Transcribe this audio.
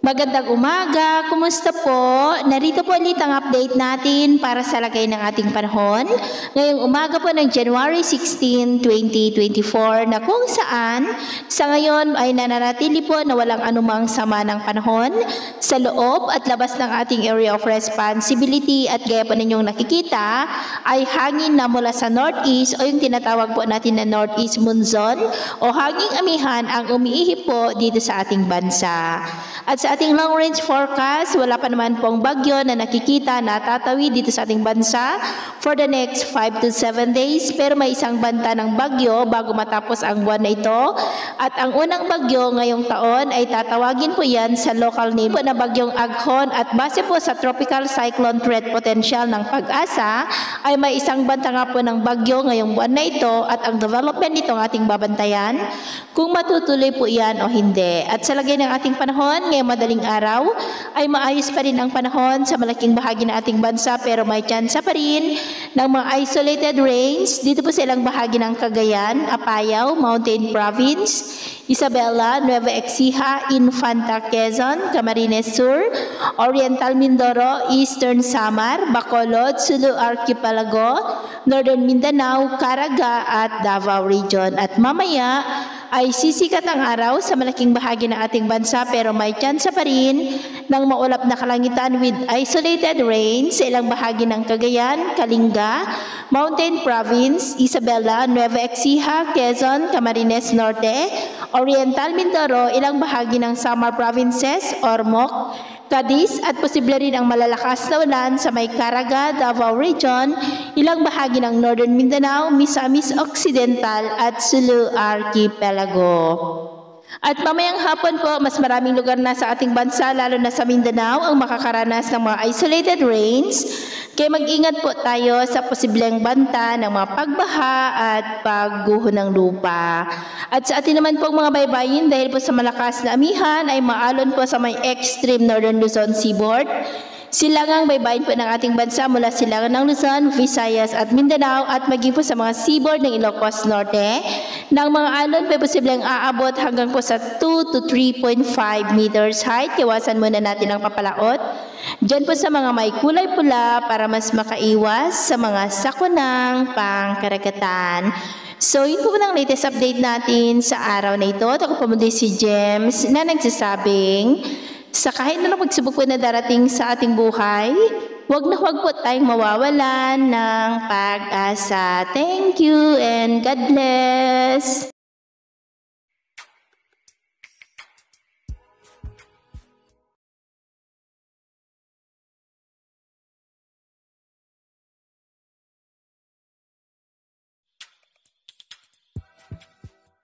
Magandang umaga, kumusta po? Narito po ulit ang update natin para sa lagay ng ating panahon. Ngayong umaga po ng January 16, 2024 na kung saan sa ngayon ay nananatili po na walang anumang sama ng panahon sa loob at labas ng ating area of responsibility at gaya po ninyong nakikita ay hangin na mula sa northeast o yung tinatawag po natin na northeast monzon o hanging amihan ang umiihip po dito sa ating bansa. At sa ating long range forecast, wala pa naman pong bagyo na nakikita na tatawid dito sa ating bansa for the next 5 to 7 days. Pero may isang banta ng bagyo bago matapos ang buwan na ito. At ang unang bagyo ngayong taon ay tatawagin po yan sa local name po na bagyong Aghon. At base po sa tropical cyclone threat potential ng Pag-asa, ay may isang banta nga po ng bagyo ngayong buwan na ito at ang development nito ang ating babantayan kung matutuloy po yan o hindi. At sa lagay ng ating panahon, ngayong madaling araw ay maayos pa rin ang panahon sa malaking bahagi ng ating bansa pero may tsansa pa rin ng mga isolated rains dito po sa ilang bahagi ng Cagayan, Apayao, Mountain Province, Isabela, Nueva Ecija, Infanta, Quezon, Camarines Sur, Oriental Mindoro, Eastern Samar, Bacolod, Sulu Archipelago, Northern Mindanao, Caraga at Davao Region. At mamaya ay sisikat ang araw sa malaking bahagi ng ating bansa pero may tsansa pa rin ng maulap na kalangitan with isolated rain sa ilang bahagi ng Cagayan, Kalinga, Mountain Province, Isabela, Nueva Ecija, Quezon, Camarines Norte, Oriental Mindoro, ilang bahagi ng Samar Provinces, Ormoc, Cadiz at posible rin ang malalakas na ulan sa may Caraga, Davao Region, ilang bahagi ng Northern Mindanao, Misamis Occidental at Sulu Archipelago. At mamayang hapon po, mas maraming lugar na sa ating bansa, lalo na sa Mindanao, ang makakaranas ng mga isolated rains. Kaya mag-ingat po tayo sa posibleng banta ng mga pagbaha at pagguho ng lupa. At sa atin naman pong mga baybayin, dahil po sa malakas na amihan, ay maalon po sa may extreme northern Luzon seaboard. Silangang baybayin po ng ating bansa mula silangan ng Luzon, Visayas at Mindanao at maging po sa mga seaboard ng Ilocos Norte ng mga alon po posibleng aabot hanggang po sa 2 to 3.5 meters height. Iwasan muna natin ang papalaot. Diyan po sa mga may kulay pula para mas makaiwas sa mga sakunang pangkaragatan. So, yun po ng latest update natin sa araw na ito. Ako po muli si James na nagsasabing, sa kahit na pagsubok po na darating sa ating buhay, huwag po tayong mawawalan ng pag-asa. Thank you and God bless!